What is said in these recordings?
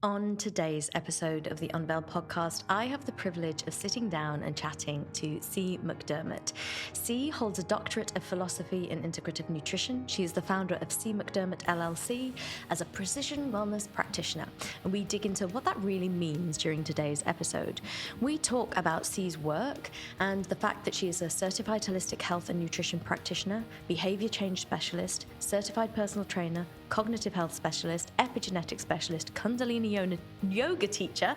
On today's episode of the Unveil Podcast, I have the privilege of sitting down and chatting to Cee McDermott. Cee holds a Doctorate of Philosophy in Integrative Nutrition. She is the founder of Cee McDermott LLC as a Precision Wellness Practitioner. And we dig into what that really means during today's episode. We talk about Cee's work and the fact that she is a certified holistic health and nutrition practitioner, behavior change specialist, certified personal trainer, cognitive health specialist, epigenetic specialist, Kundalini Yoga teacher,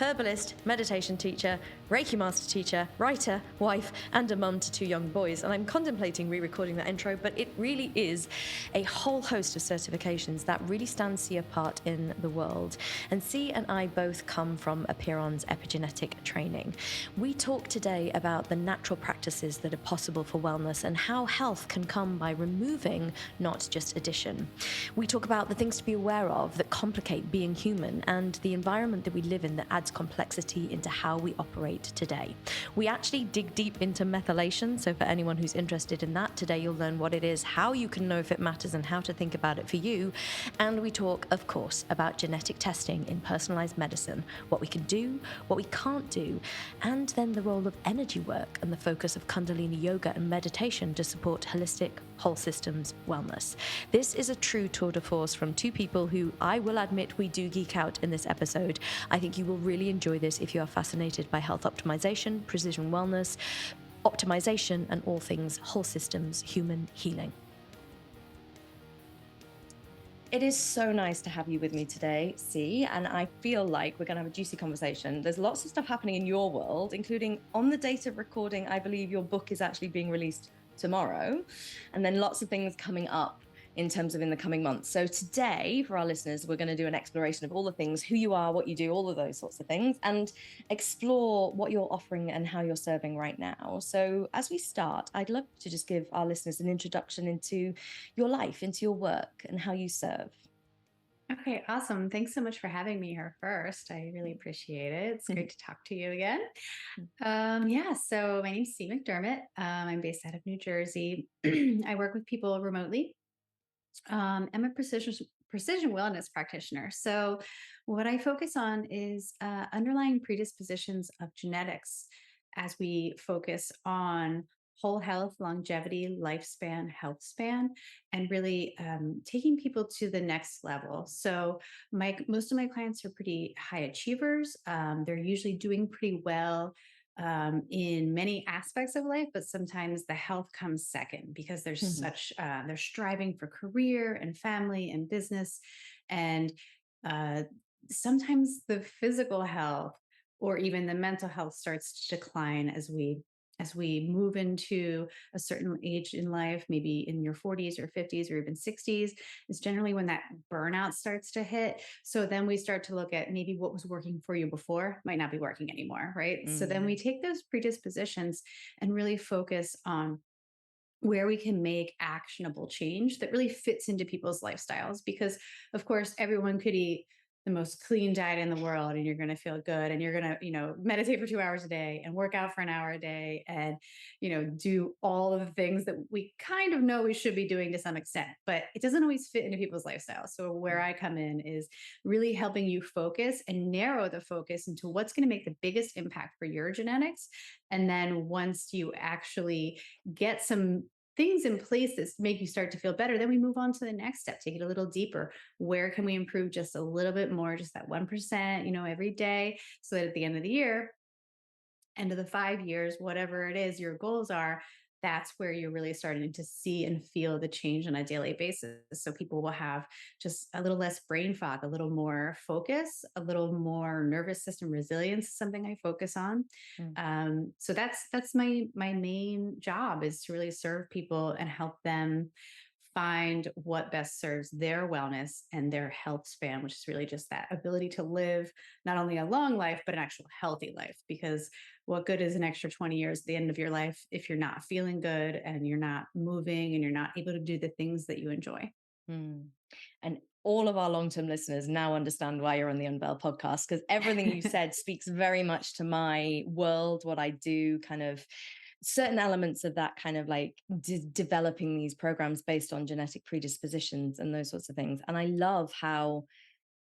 herbalist, meditation teacher, Reiki Master teacher, writer, wife, and a mum to 2 young boys. And I'm contemplating re-recording that intro, but it really is a whole host of certifications that really stand Cee apart in the world. And Cee and I both come from Apeiron's epigenetic training. We talk today about the natural practices that are possible for wellness and how health can come by removing, not just addition. We talk about the things to be aware of that complicate being human and the environment that we live in that adds complexity into how we operate today. We actually dig deep into methylation, so for anyone who's interested in that, today you'll learn what it is, how you can know if it matters, and how to think about it for you. And we talk, of course, about genetic testing in personalized medicine, what we can do, what we can't do, and then the role of energy work and the focus of Kundalini Yoga and meditation to support holistic, whole systems wellness. This is a true tour de force from 2 people who, I will admit, we do geek out in this episode. I think you will really enjoy this if you are fascinated by health optimization, precision wellness, optimization, and all things whole systems human healing. It is so nice to have you with me today, Cee, and I feel like we're going to have a juicy conversation. There's lots of stuff happening in your world, including on the date of recording, I believe your book is actually being released tomorrow, and then lots of things coming up in terms of in the coming months. So today, for our listeners, we're going to do an exploration of all the things, who you are, what you do, all of those sorts of things, and explore what you're offering and how you're serving right now. So as we start, I'd love to just give our listeners an introduction into your life, into your work, and how you serve. Okay, awesome. Thanks so much for having me here first. I really appreciate it. It's great to talk to you again. So my name's Cee McDermott. I'm based out of New Jersey. I work with people remotely. I'm a precision wellness practitioner. So what I focus on is underlying predispositions of genetics as we focus on whole health, longevity, lifespan, health span, and really taking people to the next level. So most of my clients are pretty high achievers. They're usually doing pretty well in many aspects of life, but sometimes the health comes second because there's they're striving for career and family and business. And uh, sometimes the physical health or even the mental health starts to decline as we move into a certain age in life, maybe in your 40s or 50s or even 60s, is generally when that burnout starts to hit. So then we start to look at maybe what was working for you before might not be working anymore, right? So then we take those predispositions and really focus on where we can make actionable change that really fits into people's lifestyles. Because, of course, everyone could eat the most clean diet in the world and you're going to feel good and you're going to, meditate for 2 hours a day and work out for an hour a day and, do all of the things that we kind of know we should be doing to some extent, but it doesn't always fit into people's lifestyles. So where I come in is really helping you focus and narrow the focus into what's going to make the biggest impact for your genetics. And then once you actually get some things in place that make you start to feel better, then we move on to the next step, take it a little deeper. Where can we improve just a little bit more, just that 1%, every day, so that at the end of the year, end of the 5 years, whatever it is your goals are, that's where you're really starting to see and feel the change on a daily basis. So people will have just a little less brain fog, a little more focus, a little more nervous system resilience, something I focus on. So that's my main job, is to really serve people and help them find what best serves their wellness and their health span, which is really just that ability to live not only a long life, but an actual healthy life. Because what good is an extra 20 years at the end of your life if you're not feeling good and you're not moving and you're not able to do the things that you enjoy? And all of our long-term listeners now understand why you're on the Unveil podcast, because everything you said speaks very much to my world, what I do, kind of certain elements of that, kind of like developing these programs based on genetic predispositions and those sorts of things. And I love how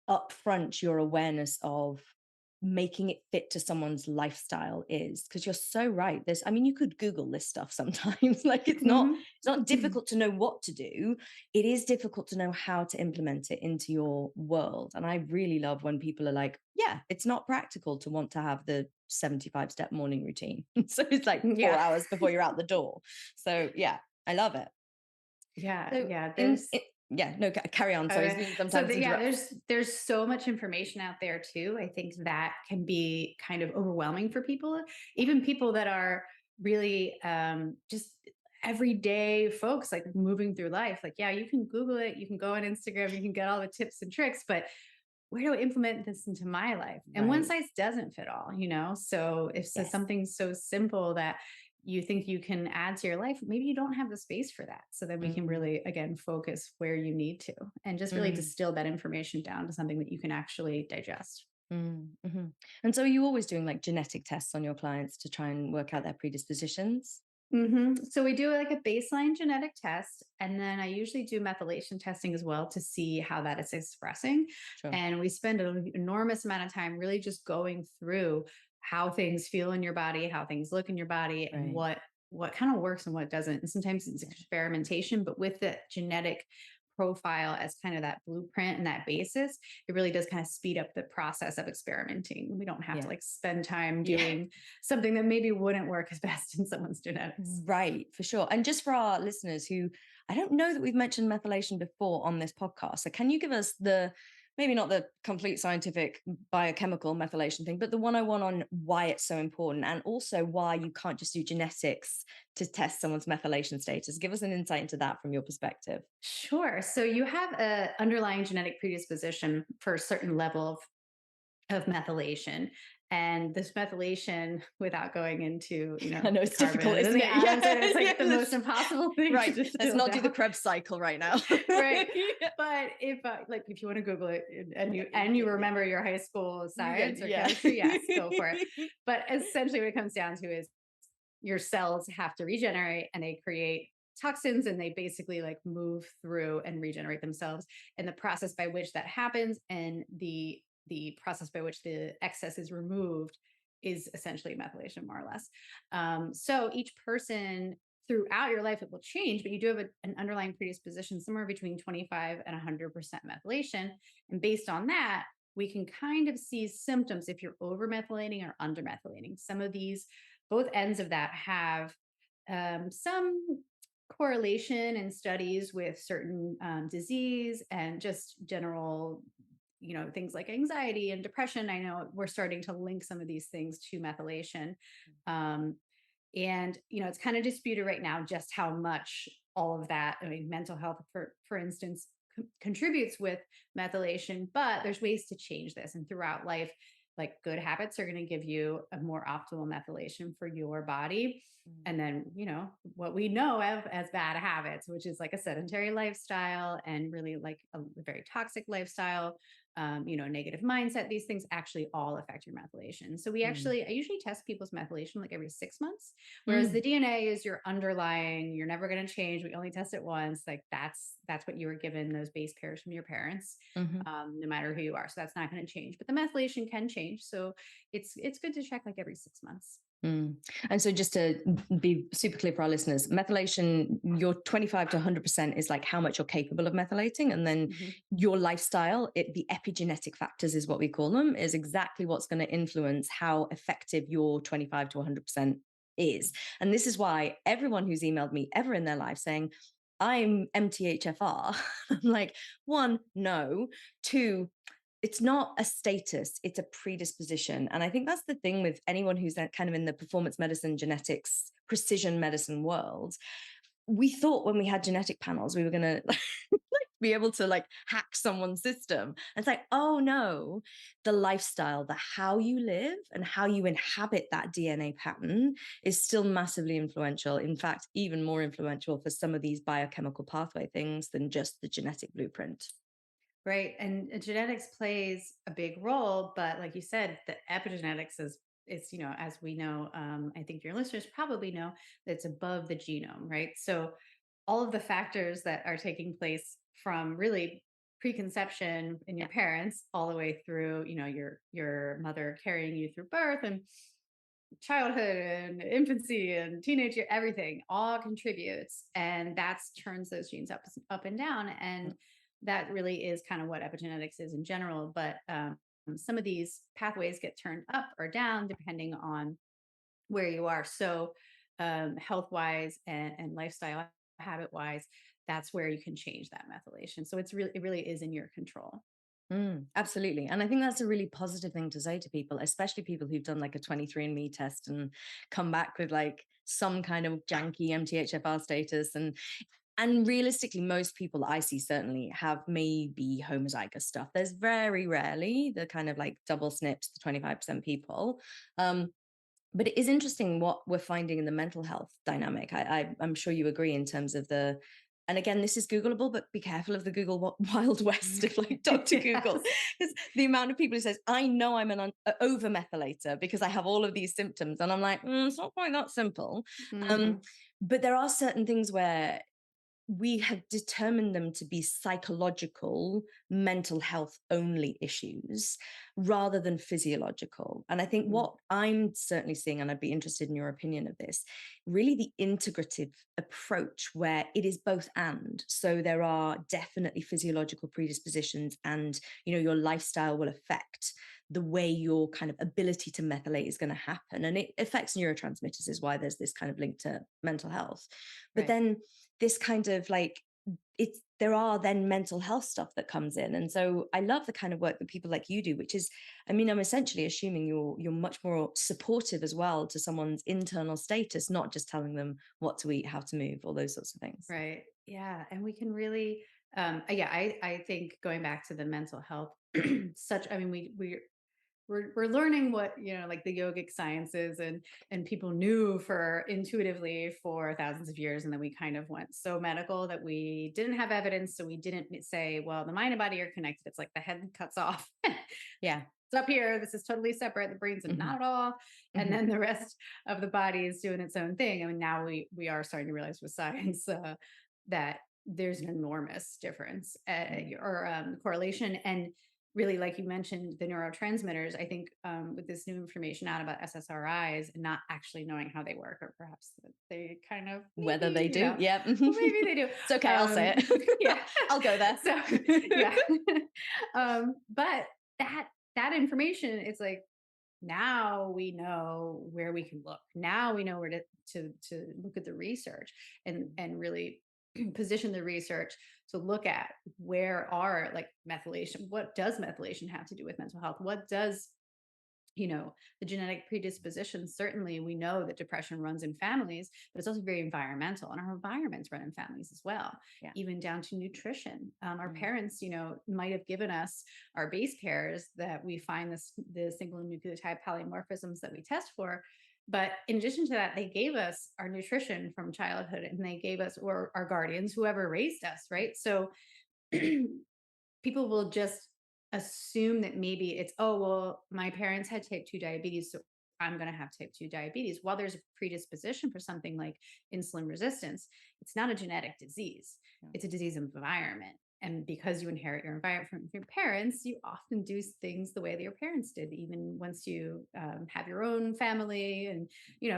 upfront your awareness of making it fit to someone's lifestyle is, because you're so right. You could Google this stuff sometimes. Like it's not difficult to know what to do. It is difficult to know how to implement it into your world. And I really love when people are like, yeah, it's not practical to want to have the 75-step morning routine. So it's like 4 hours before you're out the door. So yeah, I love it. Carry on. Sorry, Okay. sometimes there's so much information out there too. I think that can be kind of overwhelming for people, even people that are really just everyday folks, like moving through life. Like, yeah, you can Google it, you can go on Instagram, you can get all the tips and tricks, but where do I implement this into my life? And one size doesn't fit all, So if something so simple that you think you can add to your life, maybe you don't have the space for that. So then we can really, again, focus where you need to and just really distill that information down to something that you can actually digest. Mm-hmm. And so are you always doing like genetic tests on your clients to try and work out their predispositions? So we do like a baseline genetic test, and then I usually do methylation testing as well to see how that is expressing. Sure. And we spend an enormous amount of time really just going through how things feel in your body, how things look in your body, and what kind of works and what doesn't. And sometimes it's experimentation, but with the genetic profile as kind of that blueprint and that basis, it really does kind of speed up the process of experimenting. We don't have to like spend time doing something that maybe wouldn't work as best in someone's genetics. Right, for sure. And just for our listeners who, I don't know that we've mentioned methylation before on this podcast. So can you give us maybe not the complete scientific biochemical methylation thing, but the 101 on why it's so important, and also why you can't just do genetics to test someone's methylation status? Give us an insight into that from your perspective. Sure. So you have an underlying genetic predisposition for a certain level of methylation. And this methylation, without going into, I know it's difficult, isn't it? It's like the most impossible thing. Right. Let's not do the Krebs cycle right now. Right. But if you want to Google it and you remember your high school science or chemistry, yes, go for it. But essentially what it comes down to is your cells have to regenerate, and they create toxins, and they basically like move through and regenerate themselves. And the process by which that happens, and the process by which the excess is removed, is essentially methylation, more or less. So each person throughout your life, it will change, but you do have an underlying predisposition somewhere between 25 and 100% methylation. And based on that, we can kind of see symptoms if you're over methylating or under methylating. Some of these, both ends of that, have some correlation in studies with certain disease and just general things like anxiety and depression. I know we're starting to link some of these things to methylation. And it's kind of disputed right now just how much all of that, mental health, for instance, contributes with methylation, but there's ways to change this. And throughout life, like, good habits are going to give you a more optimal methylation for your body. And then, what we know of as bad habits, which is like a sedentary lifestyle and really like a very toxic lifestyle, negative mindset, these things actually all affect your methylation. So I usually test people's methylation like every 6 months, whereas the DNA is your underlying, you're never going to change. We only test it once. Like that's what you were given, those base pairs from your parents, no matter who you are. So that's not going to change, but the methylation can change. So it's good to check like every 6 months. And so just to be super clear for our listeners, methylation, your 25 to 100% is like how much you're capable of methylating. And then your lifestyle, the epigenetic factors is what we call them, is exactly what's going to influence how effective your 25 to 100% is. And this is why everyone who's emailed me ever in their life saying, I'm MTHFR, I'm like, 1, no. 2, it's not a status, it's a predisposition. And I think that's the thing with anyone who's kind of in the performance medicine, genetics, precision medicine world. We thought when we had genetic panels, we were going to be able to like hack someone's system. And it's like, oh no, the lifestyle, the how you live and how you inhabit that DNA pattern is still massively influential. In fact, even more influential for some of these biochemical pathway things than just the genetic blueprint. Right. And genetics plays a big role, but like you said, the epigenetics is, as we know, I think your listeners probably know, that it's above the genome, right? So all of the factors that are taking place from really preconception in your parents all the way through, your mother carrying you through birth and childhood and infancy and teenage year, everything all contributes, and that's turns those genes up and down. And that really is kind of what epigenetics is in general. But some of these pathways get turned up or down depending on where you are. So health wise and lifestyle habit wise, that's where you can change that methylation. So it really is in your control. Absolutely. And I think that's a really positive thing to say to people, especially people who've done like a 23andMe test and come back with like some kind of janky MTHFR status. And realistically, most people I see certainly have maybe homozygous stuff. There's very rarely the kind of like double SNPs, the 25% people. But it is interesting what we're finding in the mental health dynamic. I'm sure you agree in terms of and again, this is Googleable, but be careful of the Google Wild West of like Dr. Google, because the amount of people who says, I know I'm an over methylator because I have all of these symptoms. And I'm like, it's not quite that simple. Mm-hmm. But there are certain things where we have determined them to be psychological, mental health only issues rather than physiological. And I think what I'm certainly seeing, and I'd be interested in your opinion of this, really the integrative approach where it is both and. So there are definitely physiological predispositions, and your lifestyle will affect the way your kind of ability to methylate is going to happen. And it affects neurotransmitters, is why there's this kind of link to mental health. But then this kind of like, there are then mental health stuff that comes in. And so I love the kind of work that people like you do, which is, I'm essentially assuming you're much more supportive as well to someone's internal status, not just telling them what to eat, how to move, all those sorts of things. Right. Yeah. And we can really, I think going back to the mental health, we're learning what, like the yogic sciences and people knew for intuitively for thousands of years. And then we kind of went so medical that we didn't have evidence. So we didn't say, well, the mind and body are connected. It's like the head cuts off. Yeah. It's up here. This is totally separate. The brain's not at all. And then the rest of the body is doing its own thing. I mean, now we are starting to realize with science that there's an enormous difference or correlation. And really, like you mentioned, the neurotransmitters, I think with this new information out about SSRIs and not actually knowing how they work, or perhaps they kind of whether they do. Yeah. Well, maybe they do. It's okay. I'll say it. Yeah. I'll go there. So, yeah. But that information, it's like, now we know where we can look. Now we know where to look at the research and really position the research to look at where are like methylation. What does methylation have to do with mental health? What does the genetic predisposition? Certainly we know that depression runs in families, but it's also very environmental, and our environments run in families as well. Even down to nutrition. Our parents might have given us our base pairs that we find the single nucleotide polymorphisms that we test for. But in addition to that, they gave us our nutrition from childhood, and they gave us, or our guardians, whoever raised us, right? So people will just assume that maybe it's, oh, well, my parents had type 2 diabetes, so I'm going to have type 2 diabetes. While there's a predisposition for something like insulin resistance, it's not a genetic disease. It's a disease of environment. And because you inherit your environment from your parents, you often do things the way that your parents did, even once you have your own family. And,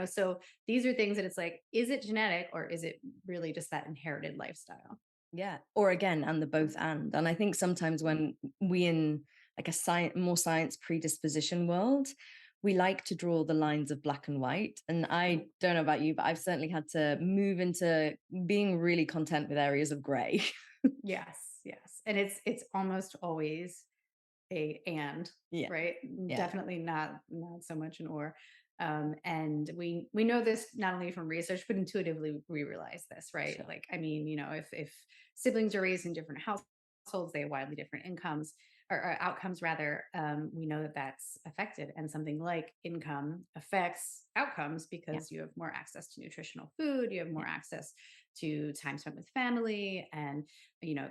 so these are things that it's like, is it genetic, or is it really just that inherited lifestyle? Yeah. Or again, and the both and. And I think sometimes when we in like a more science predisposition world, we like to draw the lines of black and white. And I don't know about you, but I've certainly had to move into being really content with areas of gray. Yes. And it's almost always right? Definitely not so much an or. And we know this not only from research, but intuitively we realize this, right? Sure. Like, I mean, if siblings are raised in different households, they have wildly different incomes or outcomes rather. We know that that's affected, and something like income affects outcomes because you have more access to nutritional food, you have more access to time spent with family, and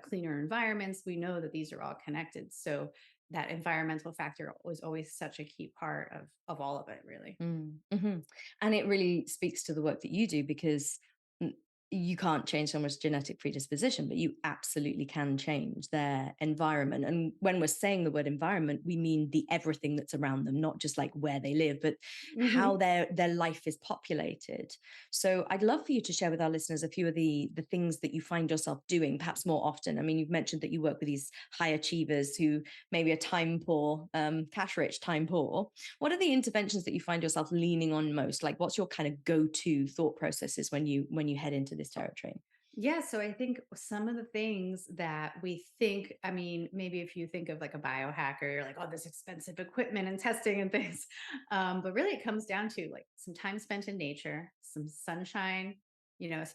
cleaner environments. We know that these are all connected. So that environmental factor was always such a key part of all of it, really. And it really speaks to the work that you do, because you can't change someone's genetic predisposition, but you absolutely can change their environment. And when we're saying the word environment, we mean the everything that's around them, not just like where they live, but how their life is populated. So I'd love for you to share with our listeners a few of the things that you find yourself doing, perhaps more often. I mean, you've mentioned that you work with these high achievers who maybe are time poor, cash rich, time poor. What are the interventions that you find yourself leaning on most? Like, what's your kind of go-to thought processes when you head into this territory? Yeah, so I think some of the things that we think, I mean, maybe if you think of like a biohacker, you're like, oh, this expensive equipment and testing and things. But really, it comes down to like some time spent in nature, some sunshine,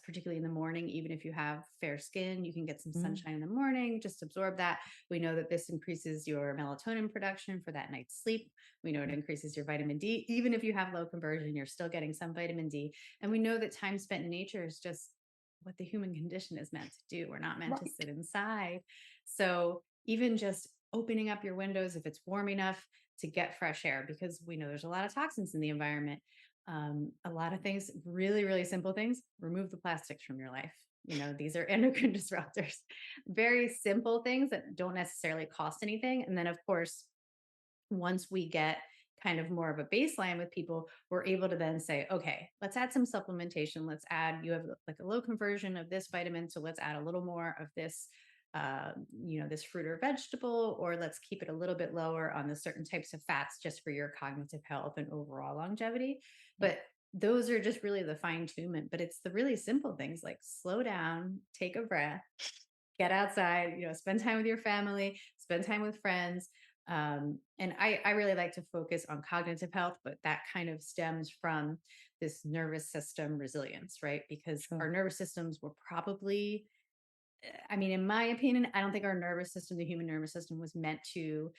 particularly in the morning. Even if you have fair skin, you can get some sunshine in the morning, just absorb that. We know that this increases your melatonin production for that night's sleep. We know it increases your vitamin D. Even if you have low conversion, you're still getting some vitamin D. And we know that time spent in nature is just what the human condition is meant to do. We're not meant to sit inside. So even just opening up your windows if it's warm enough to get fresh air, because we know there's a lot of toxins in the environment. A lot of things, really, really simple things, remove the plastics from your life. These are endocrine disruptors, very simple things that don't necessarily cost anything. And then, of course, once we get kind of more of a baseline with people, we're able to then say, okay, let's add some supplementation. Let's add, you have like a low conversion of this vitamin. So let's add a little more of this, this fruit or vegetable, or let's keep it a little bit lower on the certain types of fats just for your cognitive health and overall longevity. But those are just really the fine tunement, but it's the really simple things like slow down, take a breath, get outside, spend time with your family, spend time with friends. And I really like to focus on cognitive health, but that kind of stems from this nervous system resilience, right? Because our nervous systems were probably, I mean, in my opinion, I don't think our nervous system, the human nervous system, was meant to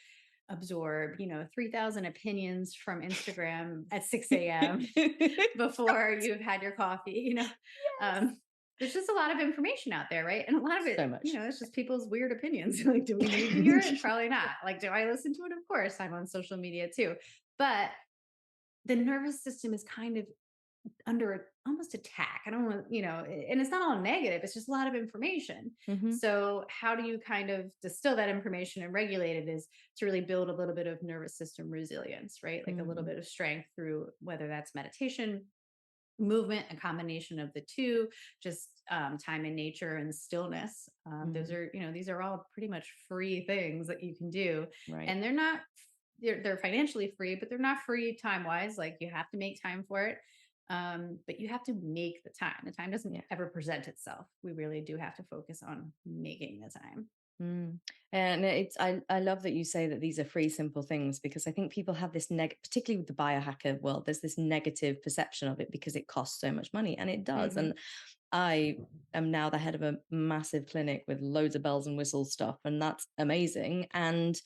absorb, 3,000 opinions from Instagram at 6 a.m. before you've had your coffee, there's just a lot of information out there, right? And a lot of it, So much. it's just people's weird opinions. Like, do we need to hear it? Probably not. Like, do I listen to it? Of course, I'm on social media too. But the nervous system is kind of under almost attack. I don't want to, and it's not all negative. It's just a lot of information. So how do you kind of distill that information and regulate it is to really build a little bit of nervous system resilience, right? Like a little bit of strength through whether that's meditation, movement, a combination of the two, just time in nature and stillness. Those are, these are all pretty much free things that you can do. Right. And they're financially free, but they're not free time wise. Like you have to make time for it. But you have to make the time. The time doesn't ever present itself. We really do have to focus on making the time. And I love that you say that these are free, simple things, because I think people have this particularly with the biohacker world, there's this negative perception of it because it costs so much money, and it does. And I am now the head of a massive clinic with loads of bells and whistles stuff, and that's amazing. And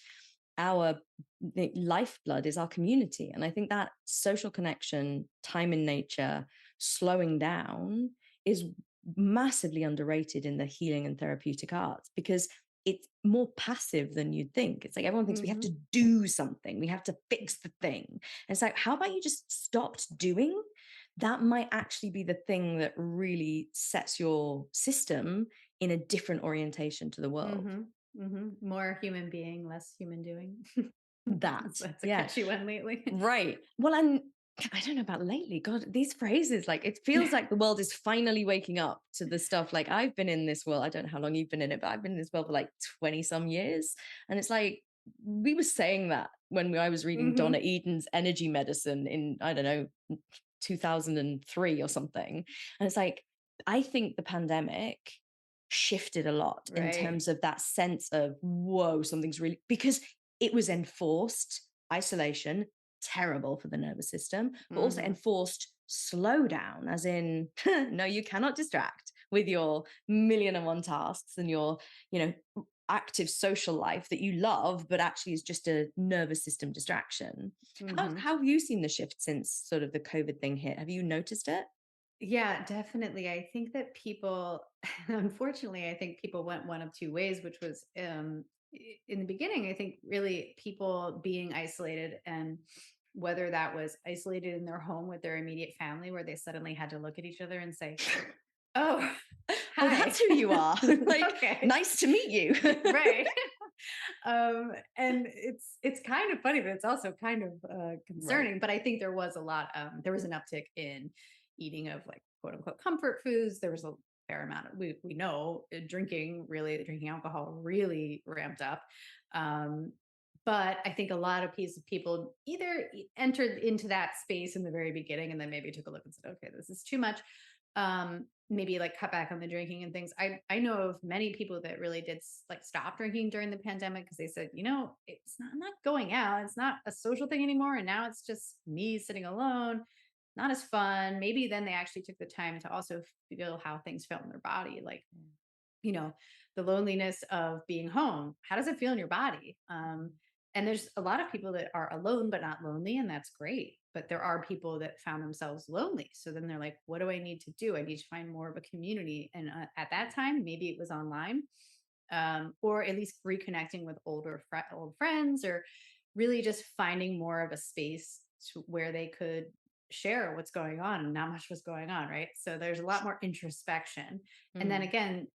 our lifeblood is our community. And I think that social connection, time in nature, slowing down is massively underrated in the healing and therapeutic arts, because it's more passive than you'd think. It's like everyone thinks we have to do something, we have to fix the thing. And it's like, how about you just stopped doing? That might actually be the thing that really sets your system in a different orientation to the world. More human being, less human doing. That's a catchy one lately. Right. Well, and I don't know about lately. God, these phrases, like it feels like the world is finally waking up to the stuff. Like I've been in this world, I don't know how long you've been in it, but I've been in this world for like 20 some years. And it's like, we were saying that when I was reading Donna Eden's energy medicine in, I don't know, 2003 or something. And it's like, I think the pandemic shifted a lot in terms of that sense of, whoa, something's really, because it was enforced isolation, terrible for the nervous system, but also enforced slow down, as in, no, you cannot distract with your million and one tasks and your, active social life that you love, but actually is just a nervous system distraction. How have you seen the shift since sort of the COVID thing hit? Have you noticed it? Yeah, definitely. I think that people, unfortunately, I think people went one of two ways, which was in the beginning, I think really people being isolated, and whether that was isolated in their home with their immediate family, where they suddenly had to look at each other and say, Oh, Oh, hi. that's who you are. Like, Okay. nice to meet you. Right. And it's kind of funny, but it's also kind of Right. concerning. But I think there was a lot, there was an uptick in eating of like quote unquote comfort foods. There was a fair amount of we know drinking alcohol really ramped up. Um, but I think a lot of people either entered into that space in the very beginning and then maybe took a look and said, okay, this is too much. Maybe like cut back on the drinking and things. I know of many people that really did like stop drinking during the pandemic because they said, I'm not going out. It's not a social thing anymore. And now it's just me sitting alone, not as fun. Maybe then they actually took the time to also feel how things felt in their body. Like, you know, the loneliness of being home. How does it feel in your body? And there's a lot of people that are alone but not lonely, and that's great. But there are people that found themselves lonely. So then they're like, what do I need to do? I need to find more of a community. And at that time, maybe it was online, or at least reconnecting with old friends, or really just finding more of a space where they could share what's going on, and not much was going on, right? So there's a lot more introspection. And then Mm, again,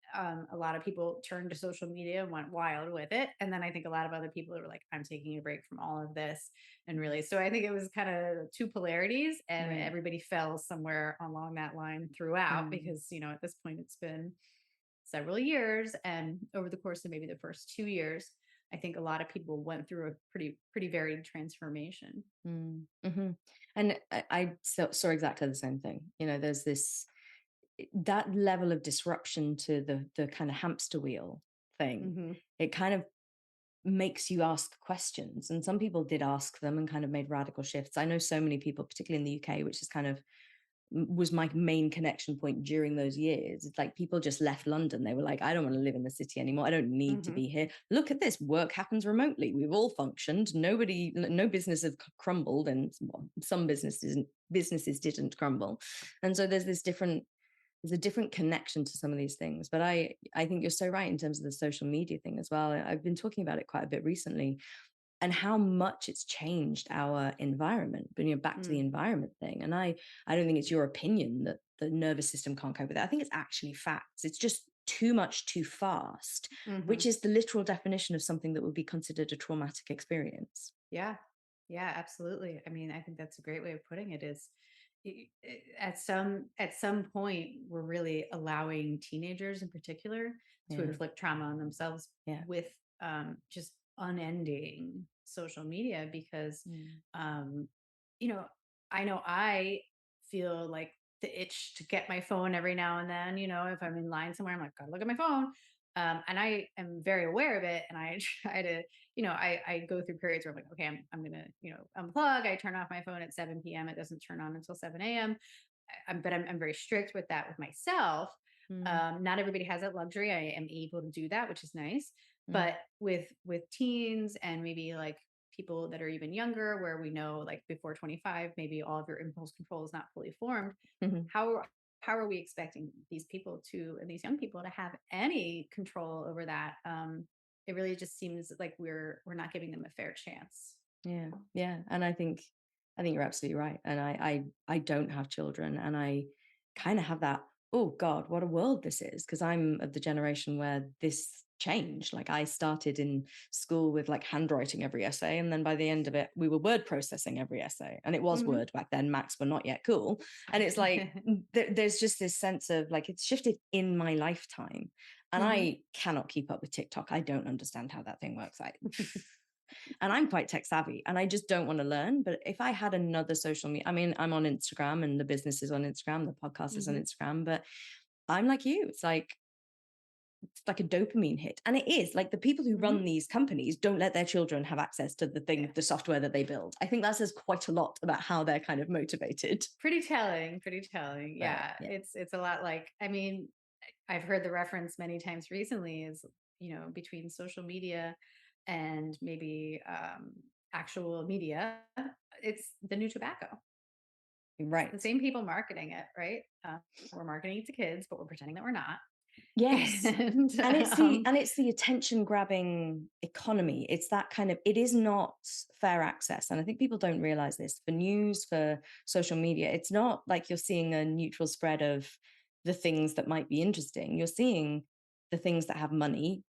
a lot of people turned to social media and went wild with it. And then I think a lot of other people were like, I'm taking a break from all of this. And really, so I think it was kind of two polarities, and right. everybody fell somewhere along that line throughout, Mm, because, at this point it's been several years. And over the course of maybe the first 2 years, I think a lot of people went through a pretty varied transformation. mhm. And I saw exactly the same thing. There's that level of disruption to the kind of hamster wheel thing. Hmm. It kind of makes you ask questions. And some people did ask them and kind of made radical shifts. I know so many people, particularly in the UK, which is kind of was my main connection point during those years. It's like people just left London. They were like, I don't want to live in the city anymore. I don't need to Hmm. be here. Look at this. Work happens remotely. We've all functioned. No business have crumbled, and some businesses didn't crumble. And so there's a different connection to some of these things. But I think you're so right in terms of the social media thing as well. I've been talking about it quite a bit recently, and how much it's changed our environment. But back to the environment thing, and I don't think it's your opinion that the nervous system can't cope with it. I think it's actually facts. It's just too much too fast, Hmm. which is the literal definition of something that would be considered a traumatic experience. Yeah. Yeah, absolutely. I mean, I think that's a great way of putting it, is at some point we're really allowing teenagers in particular to Yeah, inflict trauma on themselves yeah. with just unending social media, because Mm. um you know I know I feel like the itch to get my phone every now and then. If I'm in line somewhere, I'm like, gotta look at my phone. And I am very aware of it, and I try to, I go through periods where I'm like, okay, I'm gonna, unplug. I turn off my phone at 7 p.m. It doesn't turn on until 7 a.m. But I'm very strict with that with myself. Mm. Not everybody has that luxury. I am able to do that, which is nice. Mm. But with teens and maybe like people that are even younger, where we know like before 25, maybe all of your impulse control is not fully formed. Mhm. How are we expecting these people to, and these young people, to have any control over that? It really just seems like we're not giving them a fair chance. Yeah, yeah. And I think you're absolutely right. And I don't have children, and I kind of have that, oh God, what a world this is. Because I'm of the generation where this changed. Like, I started in school with like handwriting every essay, and then by the end of it, we were word processing every essay. And it was Hmm. Word back then. Macs were not yet cool. And it's like there's just this sense of like it's shifted in my lifetime. And Hmm. I cannot keep up with TikTok. I don't understand how that thing works. And I'm quite tech savvy, and I just don't want to learn. But if I had another social media, I mean, I'm on Instagram, and the business is on Instagram, the podcast is on Hmm. Instagram, but I'm like you. It's like a dopamine hit. And it is like the people who Hmm. run these companies don't let their children have access to Yeah. the software that they build. I think that says quite a lot about how they're kind of motivated. Pretty telling. But Yeah. yeah. It's a lot like, I mean, I've heard the reference many times recently, is, between social media and maybe actual media, it's the new tobacco. It's the Right. same people marketing it, right? We're marketing it to kids, but we're pretending that we're not. Yes. And And it's the attention grabbing economy. It's that kind of, it is not fair access. And I think people don't realize this for news, for social media. It's not like you're seeing a neutral spread of the things that might be interesting. You're seeing the things that have money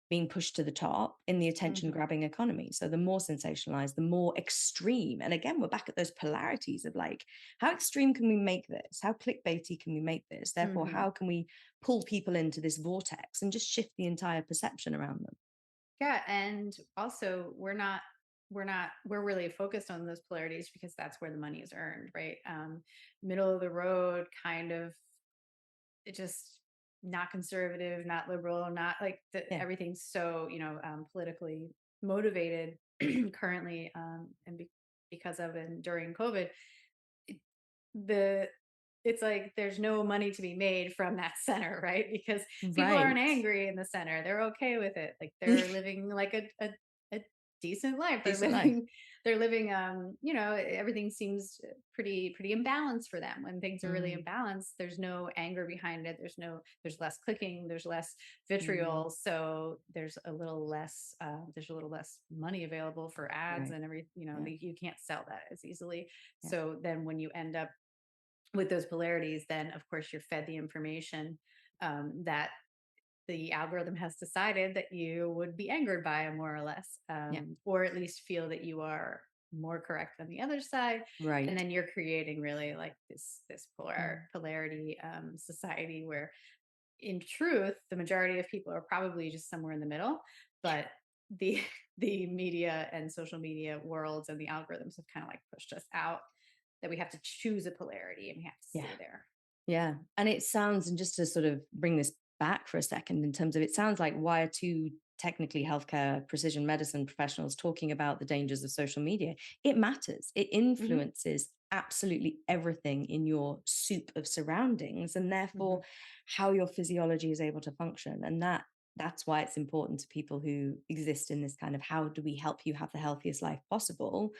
being pushed to the top in the attention Mhm. grabbing economy. So the more sensationalized, the more extreme. And again, we're back at those polarities of like, how extreme can we make this? How clickbaity can we make this? Therefore, Mhm. how can we pull people into this vortex and just shift the entire perception around them? Yeah, and also we're really focused on those polarities because that's where the money is earned, right? Middle of the road kind of, it just not conservative, not liberal, not like Yeah. everything's so, politically motivated currently, and because of and during COVID, it- the it's like there's no money to be made from that center, right? Because people aren't Right. angry in the center. They're okay with it. Like they're living like a decent life. They're Decent life. living everything seems pretty imbalanced for them. When things are really Mm, imbalanced, there's no anger behind it. There's less clicking, there's less mm, vitriol. So there's a little less money available for ads right. and Yeah. you can't sell that as easily. Yeah. So then when you end up with those polarities, then of course you're fed the information that the algorithm has decided that you would be angered by, more or less, Yeah. or at least feel that you are more correct than the other side. And Right. then you're creating really like this Mm, polarity society where, in truth, the majority of people are probably just somewhere in the middle. But the the media and social media worlds and the algorithms have kind of like pushed us out, that we have to choose a polarity and we have to yeah. stay there. Yeah. And it sounds, and just to sort of bring this back for a second, in terms of it sounds like why are two technically healthcare precision medicine professionals talking about the dangers of social media? It matters. It Hmm. influences absolutely everything in your soup of surroundings, and therefore Hmm. how your physiology is able to function. And that's why it's important to people who exist in this kind of, how do we help you have the healthiest life possible?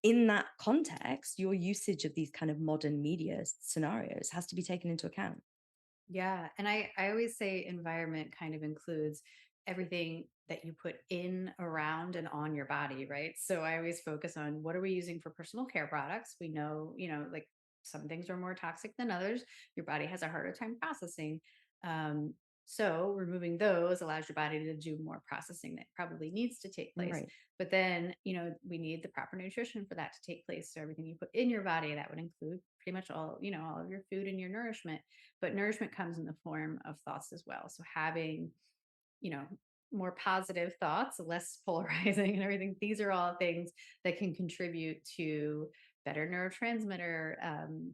In that context, your usage of these kind of modern media scenarios has to be taken into account. Yeah. And I always say environment kind of includes everything that you put in, around, and on your body, right? So I always focus on, what are we using for personal care products? We know, like some things are more toxic than others. Your body has a harder time processing. Um, so removing those allows your body to do more processing that probably needs to take place. Right. But then, we need the proper nutrition for that to take place. So everything you put in your body, that would include pretty much all of your food and your nourishment. But nourishment comes in the form of thoughts as well. So having, you know, more positive thoughts, less polarizing and everything, these are all things that can contribute to better neurotransmitter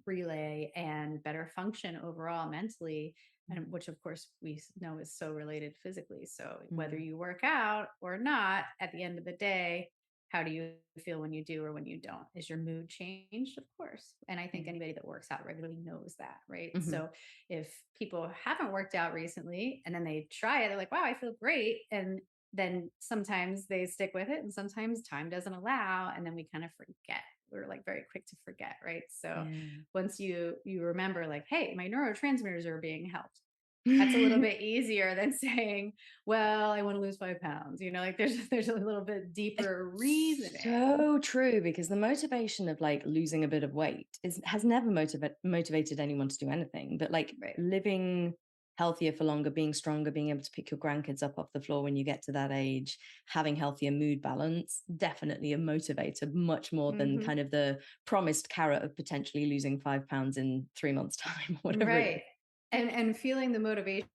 relay and better function overall mentally, and which of course we know is so related physically. So whether Mm, you work out or not, at the end of the day, how do you feel when you do or when you don't? Is your mood changed? Of course. And I think mm, anybody that works out regularly knows that, right? mhm. So if people haven't worked out recently and then they try it, they're like, wow, I feel great. And then sometimes they stick with it and sometimes time doesn't allow. And then we kind of forget. We're like very quick to forget, right? So Yeah. once you remember, like, hey, my neurotransmitters are being helped, that's a little bit easier than saying, well, I want to lose 5 pounds. Like there's a little bit deeper It's reasoning. so true, because the motivation of like losing a bit of weight has never motivated anyone to do anything, but like Right. living healthier for longer, being stronger, being able to pick your grandkids up off the floor when you get to that age, having healthier mood balance, definitely a motivator, much more than Hmm. kind of the promised carrot of potentially losing 5 pounds in 3 months' time, whatever it is. Right. And feeling the motivation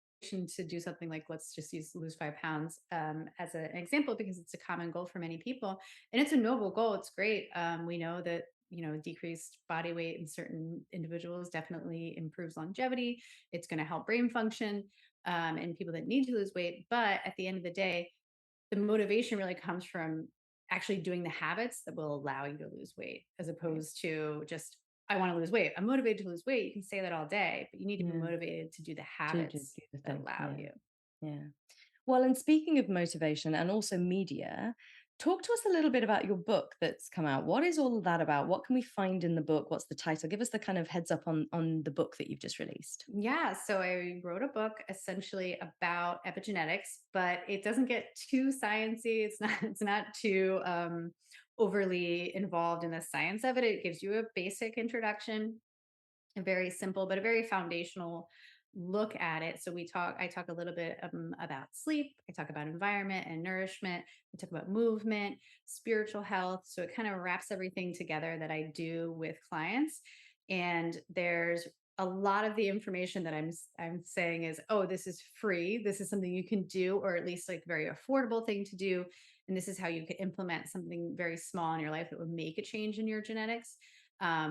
to do something like, let's just lose 5 pounds as an example, because it's a common goal for many people. And it's a noble goal. It's great. We know that, decreased body weight in certain individuals definitely improves longevity. It's going to help brain function in people that need to lose weight. But at the end of the day, the motivation really comes from actually doing the habits that will allow you to lose weight, as Right. opposed to just, I want to lose weight, I'm motivated to lose weight. You can say that all day, but you need to be Yeah. motivated to do the To habits do the that thing. allow Yeah. you. Yeah. Well, and speaking of motivation and also media, talk to us a little bit about your book that's come out. What is all of that about? What can we find in the book? What's the title? Give us the kind of heads up on the book that you've just released. Yeah, so I wrote a book essentially about epigenetics, but it doesn't get too sciencey. It's not too overly involved in the science of it. It gives you a basic introduction, a very simple but a very foundational look at it. So I talk a little bit about sleep. I talk about environment and nourishment. I talk about movement, spiritual health. So it kind of wraps everything together that I do with clients. And there's a lot of the information that I'm saying is, oh, this is free. This is something you can do, or at least like very affordable thing to do. And this is how you could implement something very small in your life that would make a change in your genetics.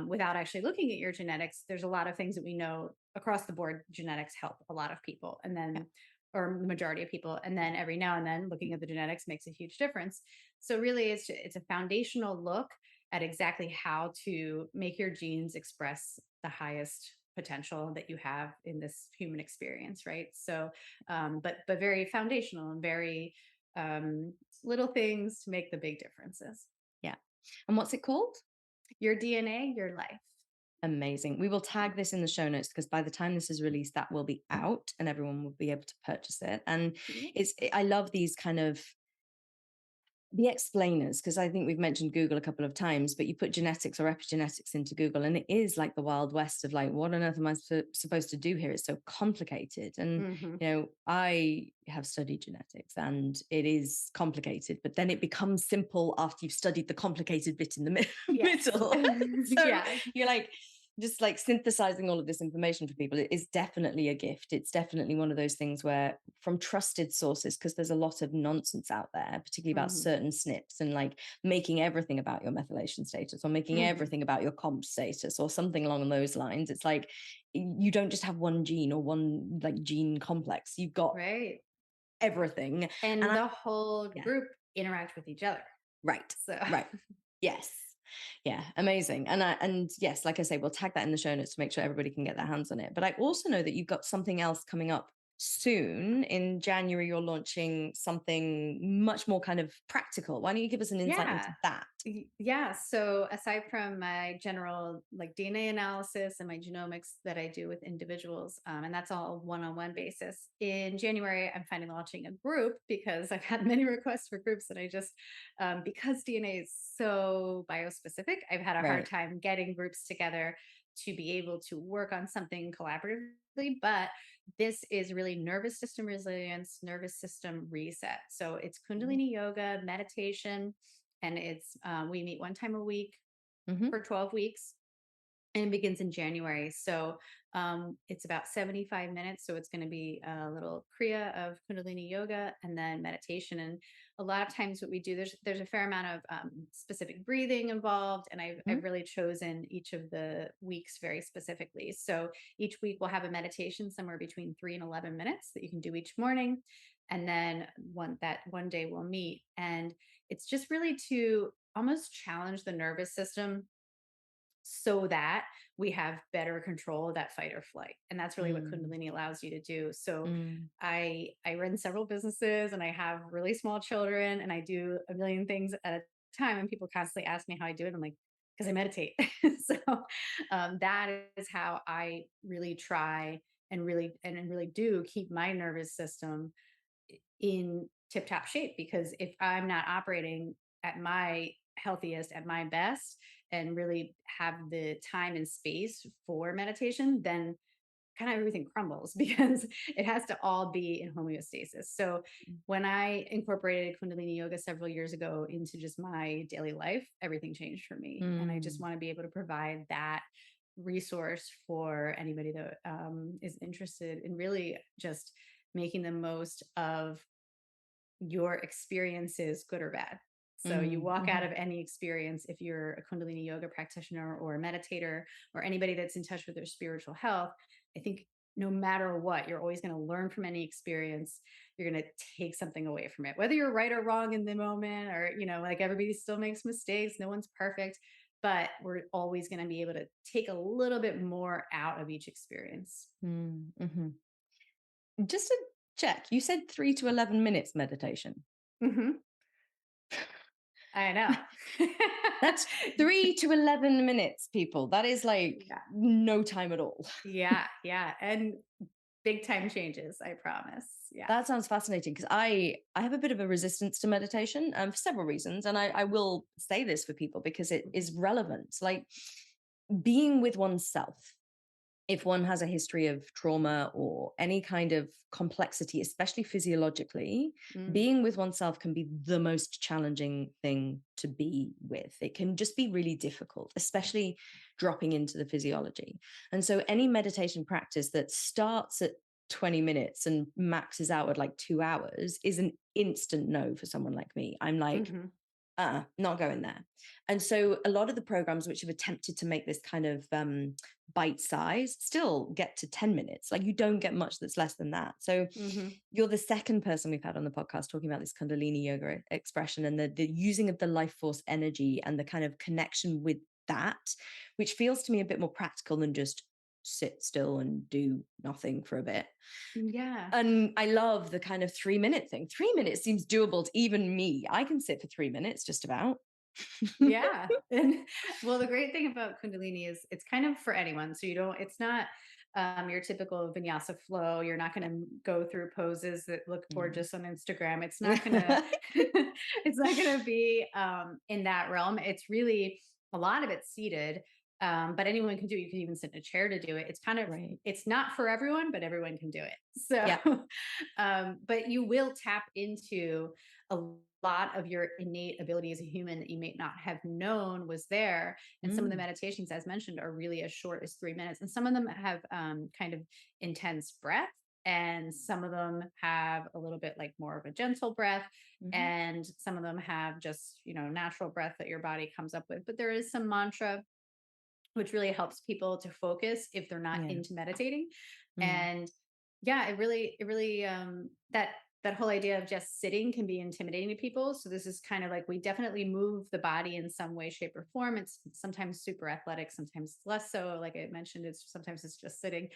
Without actually looking at your genetics, there's a lot of things that we know across the board. Genetics help a lot of people, and then, or the majority of people. And then every now and then looking at the genetics makes a huge difference. So really it's a foundational look at exactly how to make your genes express the highest potential that you have in this human experience. Right. So, but very foundational and very, little things to make the big differences. Yeah. And what's it called? Your DNA, your life. Amazing. We will tag this in the show notes because by the time this is released, that will be out and everyone will be able to purchase it. And I love these kind of the explainers, because I think we've mentioned Google a couple of times, but you put genetics or epigenetics into Google and it is like the wild west of like, what on earth am I supposed to do here? It's so complicated. And, I have studied genetics and it is complicated, but then it becomes simple after you've studied the complicated bit in the middle. So you're like, just like synthesizing all of this information for people is definitely a gift. It's definitely one of those things where from trusted sources, because there's a lot of nonsense out there, particularly about certain SNPs and like making everything about your methylation status or making everything about your comp status or something along those lines. It's like, you don't just have one gene or one like gene complex. You've got everything. And the whole group interact with each other. Right. So right. Yes. Yeah, amazing. And yes, like I say, we'll tag that in the show notes to make sure everybody can get their hands on it. But I also know that you've got something else coming up soon. In January, you're launching something much more kind of practical. Why don't you give us an insight into that? Yeah. So aside from my general like DNA analysis and my genomics that I do with individuals, and that's all one-on-one basis, in January, I'm finally launching a group because I've had many requests for groups that I just, because DNA is so biospecific, I've had a hard time getting groups together to be able to work on something collaboratively. But this is really nervous system resilience, nervous system reset. So it's Kundalini Yoga, meditation, and it's we meet one time a week for 12 weeks. And it begins in January. So it's about 75 minutes. So it's going to be a little Kriya of Kundalini Yoga and then meditation. And a lot of times what we do, there's a fair amount of specific breathing involved. And I've really chosen each of the weeks very specifically. So each week we'll have a meditation somewhere between 3 and 11 minutes that you can do each morning. And then one day we'll meet. And it's just really to almost challenge the nervous system so that we have better control of that fight or flight. And that's really what Kundalini allows you to do. So I run several businesses and I have really small children and I do a million things at a time. And people constantly ask me how I do it. I'm like, because I meditate. So that is how I really try and really do keep my nervous system in tip top shape. Because if I'm not operating at my healthiest, at my best, and really have the time and space for meditation, then kind of everything crumbles because it has to all be in homeostasis. So when I incorporated Kundalini Yoga several years ago into just my daily life, everything changed for me. And I just want to be able to provide that resource for anybody that is interested in really just making the most of your experiences, good or bad. So you walk out of any experience, if you're a Kundalini Yoga practitioner or a meditator or anybody that's in touch with their spiritual health, I think no matter what, you're always going to learn from any experience. You're going to take something away from it, whether you're right or wrong in the moment, or, like everybody still makes mistakes. No one's perfect, but we're always going to be able to take a little bit more out of each experience. Just to check, you said 3 to 11 minutes meditation. I know. That's 3 to 11 minutes, people. That is like no time at all. Yeah. And big time changes, I promise. Yeah. That sounds fascinating because I have a bit of a resistance to meditation for several reasons. And I will say this for people because it is relevant. Like being with oneself if one has a history of trauma or any kind of complexity, especially physiologically, being with oneself can be the most challenging thing to be with. It can just be really difficult, especially dropping into the physiology. And so any meditation practice that starts at 20 minutes and maxes out at like 2 hours is an instant no for someone like me. I'm like, not going there. And so a lot of the programs which have attempted to make this kind of bite size still get to 10 minutes. Like you don't get much that's less than that. So you're the second person we've had on the podcast talking about this Kundalini Yoga expression and the using of the life force energy and the kind of connection with that, which feels to me a bit more practical than just sit still and do nothing for a bit. Yeah. And I love the kind of 3-minute thing. 3 minutes seems doable to even me. I can sit for 3 minutes just about. Yeah. And well, the great thing about Kundalini is it's kind of for anyone. So it's not your typical vinyasa flow. You're not going to go through poses that look gorgeous on Instagram. It's not going to, it's not going to be in that realm. It's really, a lot of it's seated. But anyone can do it. You can even sit in a chair to do it. It's kind of, it's not for everyone, but everyone can do it. So, but you will tap into a lot of your innate ability as a human that you may not have known was there. And some of the meditations, as mentioned, are really as short as 3 minutes. And some of them have kind of intense breath. And some of them have a little bit like more of a gentle breath. And some of them have just, natural breath that your body comes up with. But there is some mantra which really helps people to focus if they're not into meditating. And it really, that whole idea of just sitting can be intimidating to people. So this is kind of like, we definitely move the body in some way, shape, or form. It's sometimes super athletic, sometimes less so. Like I mentioned, sometimes it's just sitting,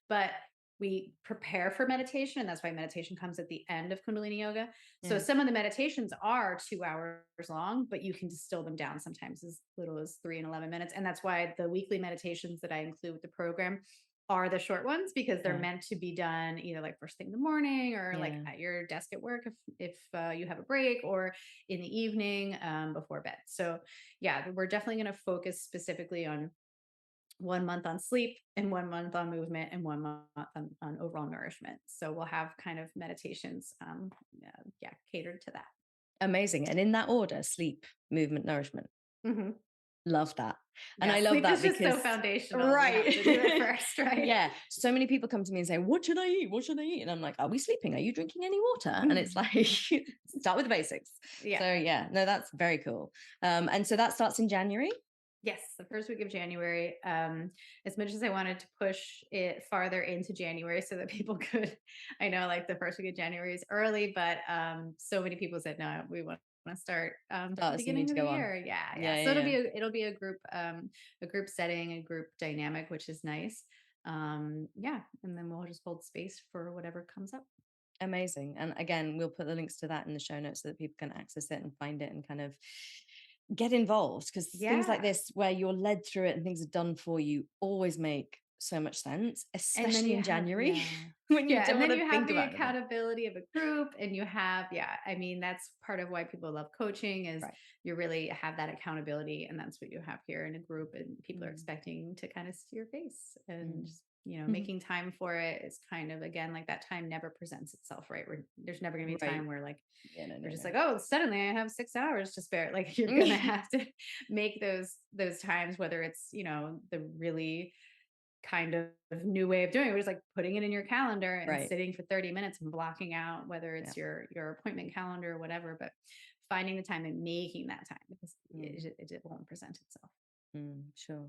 but we prepare for meditation. And that's why meditation comes at the end of Kundalini Yoga. So some of the meditations are 2 hours long, but you can distill them down sometimes as little as 3 and 11 minutes. And that's why the weekly meditations that I include with the program are the short ones, because they're meant to be done either like first thing in the morning or like at your desk at work if you have a break, or in the evening before bed. So we're definitely going to focus specifically on 1 month on sleep and 1 month on movement and 1 month on overall nourishment. So we'll have kind of meditations catered to that. Amazing. And in that order, sleep, movement, nourishment. Love that. And I love that because so foundational. Right. We have to do it first, right? Yeah. So many people come to me and say, what should I eat? What should I eat? And I'm like, are we sleeping? Are you drinking any water? And it's like, start with the basics. So no, that's very cool. And so that starts in January. Yes, the first week of January. As much as I wanted to push it farther into January so that people could, I know like the first week of January is early, but so many people said, no, we want to start at the beginning of the year. So it'll be a group setting, a group dynamic, which is nice. And then we'll just hold space for whatever comes up. Amazing. And again, we'll put the links to that in the show notes so that people can access it and find it and kind of get involved, because things like this where you're led through it and things are done for you always make so much sense, especially in January when you don't want to think about the accountability of a group, and you have I mean, that's part of why people love coaching is you really have that accountability, and that's what you have here in a group, and people are expecting to kind of see your face and just making time for it is kind of, again, like that time never presents itself, right? There's never going to be a time where like you're just like, oh, suddenly I have 6 hours to spare. Like you're going to have to make those times, whether it's, the really kind of new way of doing it, was like putting it in your calendar and sitting for 30 minutes and blocking out, whether it's your appointment calendar or whatever, but finding the time and making that time, because it won't present itself. Sure.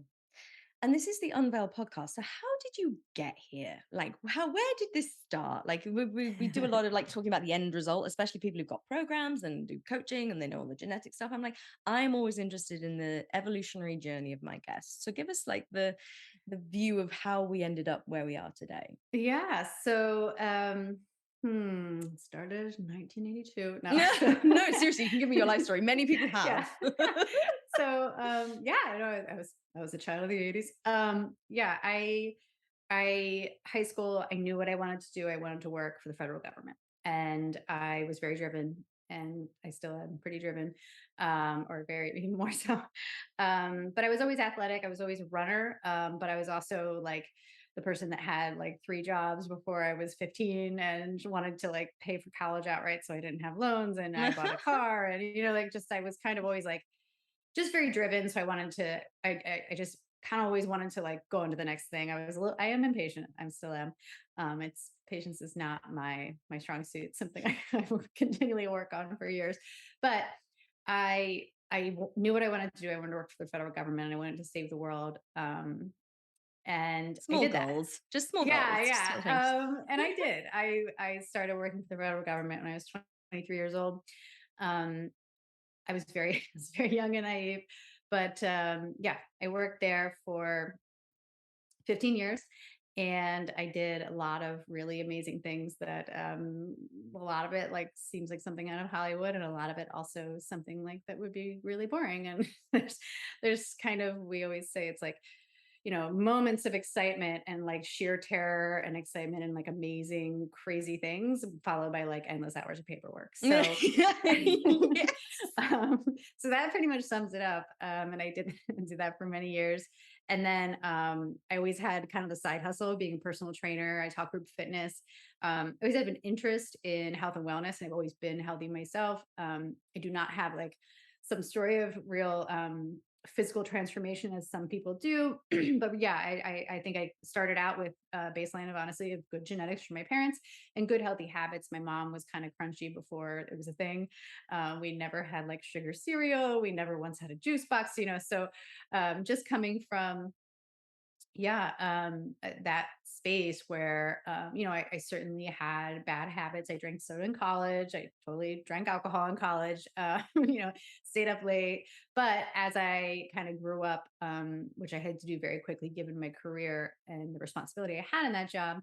And this is the Unveil podcast. So how did you get here? Like where did this start? Like we do a lot of like talking about the end result, especially people who've got programs and do coaching and they know all the genetic stuff. I'm like, I'm always interested in the evolutionary journey of my guests. So give us like the view of how we ended up where we are today. Yeah. So, started in 1982. No, seriously, you can give me your life story. Many people have. So, I was a child of the 80s. High school, I knew what I wanted to do. I wanted to work for the federal government, and I was very driven and I still am pretty driven, or very even more so. But I was always athletic. I was always a runner. But I was also like the person that had like 3 jobs before I was 15 and wanted to like pay for college outright so I didn't have loans, and I bought a car, and like just I was kind of always like just very driven. So I wanted to, I just kind of always wanted to like go into the next thing. I am impatient. I'm still am. It's patience is not my strong suit. Something I will continually work on for years. But knew what I wanted to do. I wanted to work for the federal government, and I wanted to save the world. And I Small did that. goals, just small Yeah, goals, just little things. and I did. I started working for the federal government when I was 23 years old. Um, I was very, I was very young and naive, but yeah, I worked there for 15 years, and I did a lot of really amazing things that a lot of it like seems like something out of Hollywood, and a lot of it also something like that would be really boring. And there's kind of, we always say it's like, moments of excitement and like sheer terror and excitement and like amazing, crazy things, followed by like endless hours of paperwork. So, Yes. so that pretty much sums it up. And I did do that for many years. And then I always had kind of the side hustle of being a personal trainer. I taught group fitness. I always have an interest in health and wellness, and I've always been healthy myself. I do not have like some story of real physical transformation as some people do. But yeah, I think I started out with a baseline of honestly of good genetics from my parents and good healthy habits. My mom was kind of crunchy before it was a thing. We never had like sugar cereal. We never once had a juice box, so just coming from that space where I certainly had bad habits. I drank soda in college. I totally drank alcohol in college. Stayed up late. But as I kind of grew up, which I had to do very quickly given my career and the responsibility I had in that job,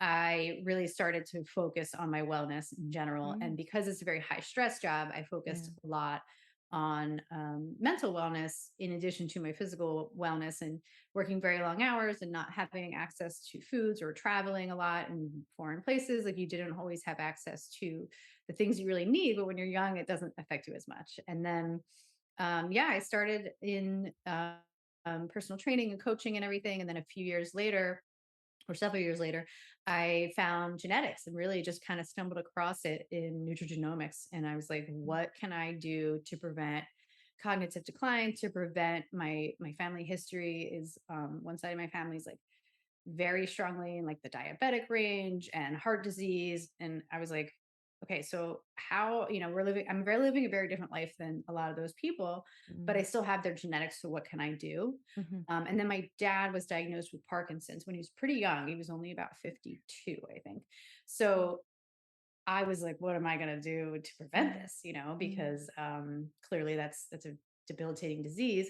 I really started to focus on my wellness in general. And because it's a very high stress job, I focused a lot on mental wellness in addition to my physical wellness, and working very long hours and not having access to foods or traveling a lot in foreign places. Like you didn't always have access to the things you really need, but when you're young, it doesn't affect you as much. And then, I started in personal training and coaching and everything. And then a few years later, or several years later, I found genetics and really just kind of stumbled across it in nutrigenomics. And I was like, what can I do to prevent cognitive decline, to prevent my family history is one side of my family is like very strongly in like the diabetic range and heart disease. And I was like, okay, so how, I'm very living a very different life than a lot of those people, but I still have their genetics. So what can I do? And then my dad was diagnosed with Parkinson's when he was pretty young. He was only about 52, I think. So I was like, what am I going to do to prevent this? Because clearly that's a debilitating disease.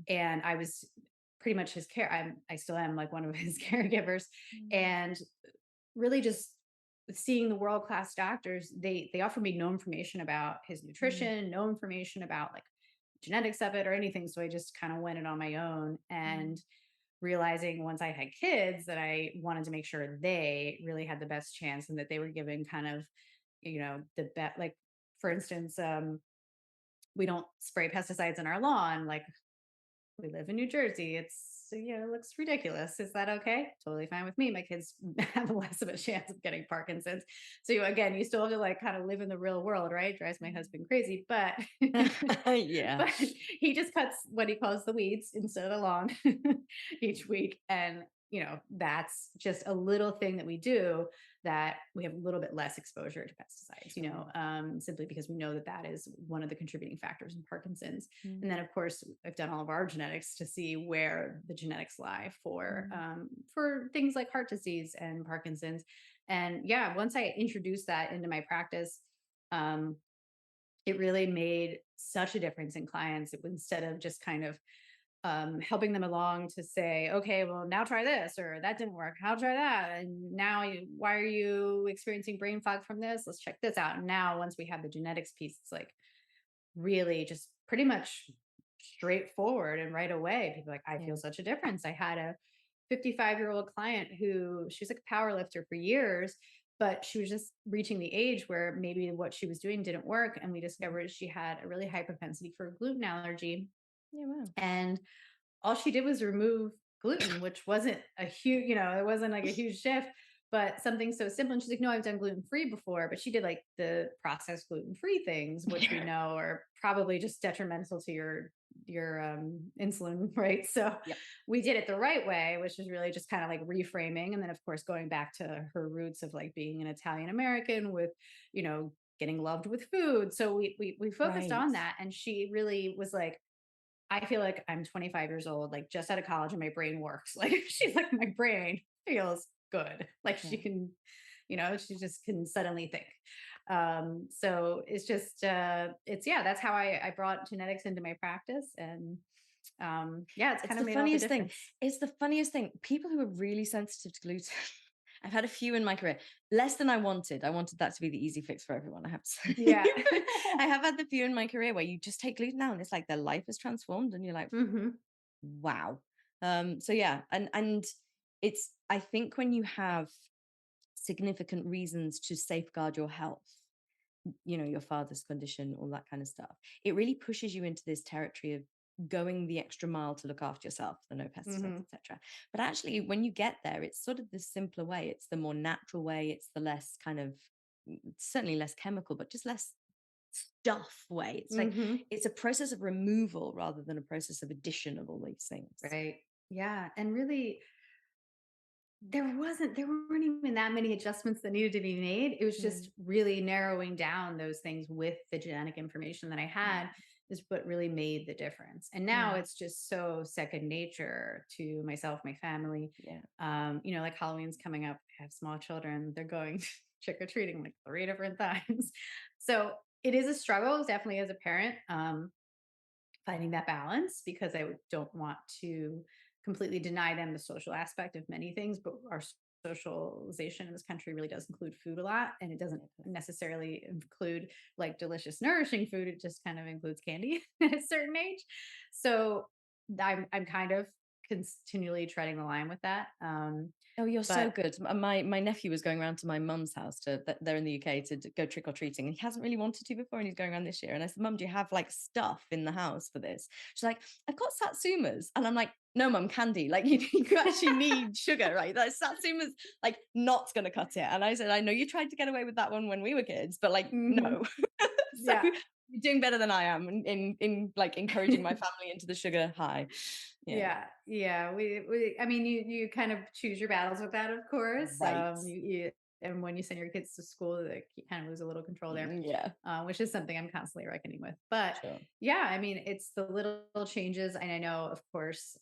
And I was pretty much his care. I still am like one of his caregivers, and really just seeing the world-class doctors, they offered me no information about his nutrition, no information about like genetics of it or anything. So I just kind of went it on my own, and realizing once I had kids that I wanted to make sure they really had the best chance, and that they were given kind of, the best, like for instance, we don't spray pesticides in our lawn. Like we live in New Jersey. It looks ridiculous. Is that okay? Totally fine with me. My kids have less of a chance of getting Parkinson's. So again, you still have to like kind of live in the real world, right? Drives my husband crazy, but Yeah. but he just cuts what he calls the weeds instead of the lawn each week. And that's just a little thing that we do, that we have a little bit less exposure to pesticides, simply because we know that is one of the contributing factors in Parkinson's. And then, of course, I've done all of our genetics to see where the genetics lie for things like heart disease and Parkinson's. And once I introduced that into my practice, it really made such a difference in clients. Instead of just kind of helping them along to say, okay, well, now try this, or that didn't work. How try that? And now, why are you experiencing brain fog from this? Let's check this out. And now, once we have the genetics piece, it's like really just pretty much straightforward. And right away, people are like, I feel such a difference. I had a 55-year-old client who she's like a power lifter for years. but she was just reaching the age where maybe what she was doing didn't work. And we discovered she had a really high propensity for a gluten allergy. Yeah, wow. And all she did was remove gluten, which wasn't a huge, it wasn't like a huge shift, but something so simple. And she's like, no, I've done gluten free before, but she did like the processed gluten free things, which we know are probably just detrimental to your insulin, right? So Yep. we did it the right way, which is really just kind of like reframing. And then of course, going back to her roots of like being an Italian American with, getting loved with food. So we focused Right. on that. And she really was like, I feel like I'm 25 years old, like just out of college, and my brain works. Like she's like, my brain feels good. Like she Yeah. can, she just can suddenly think. So it's just, that's how I brought genetics into my practice. And it's It's kind the of made all the funniest thing. difference. It's the funniest thing. People who are really sensitive to gluten. I've had a few in my career, less than I wanted. I wanted that to be the easy fix for everyone, I have to say. Yeah. I have had the few in my career where you just take gluten out and it's like their life is transformed and you're like, hmm wow. So yeah, and it's, I think when you have significant reasons to safeguard your health, your father's condition, all that kind of stuff, it really pushes you into this territory of going the extra mile to look after yourself, the no pesticides, hmm etc. But actually, when you get there, it's sort of the simpler way. It's the more natural way. It's the less kind of, certainly less chemical, but just less stuff way. It's like, hmm it's a process of removal rather than a process of addition of all these things. Right. Yeah. And really, there weren't even that many adjustments that needed to be made. It was just Mm, really narrowing down those things with the genetic information that I had is what really made the difference. And now mm, it's just so second nature to myself, my family. yeah. Like Halloween's coming up. I have small children. They're going trick or treating like 3 different times. So it is a struggle, definitely as a parent. Finding that balance because I don't want to completely deny them the social aspect of many things, but our socialization in this country really does include food a lot, and it doesn't necessarily include like delicious, nourishing food. It just kind of includes candy at a certain age. So I'm kind of continually treading the line with that. Oh, you're so But good. My nephew was going around to my mum's house they're in the UK to go trick or treating, and he hasn't really wanted to before, and he's going around this year. And I said, Mum, do you have like stuff in the house for this? She's like, I've got satsumas, and I'm like, no, Mum, candy. Like you actually need sugar, right? Like satsumas, like not gonna cut it. And I said, I know you tried to get away with that one when we were kids, but like mhm, no. So yeah. you're doing better than I am in like encouraging my family into the sugar high. Yeah, Yeah, yeah. I mean, you kind of choose your battles with that, of course. right. And when you send your kids to school, like you kind of lose a little control there, Yeah, which is something I'm constantly reckoning with. But sure. yeah, I mean, it's the little changes, and I know, of course,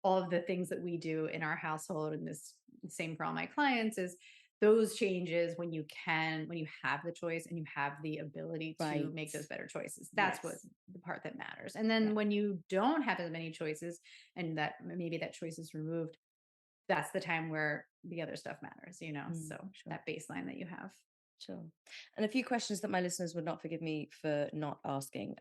all of the things that we do in our household, and this same for all my clients is those changes when you have the choice and you have the ability to Right. make those better choices. That's what Yes. the part that matters. And Yeah. then when you don't have as many choices and that maybe that choice is removed, that's the time where the other stuff matters, Mm, so sure. that baseline that you have. Sure. And a few questions that my listeners would not forgive me for not asking.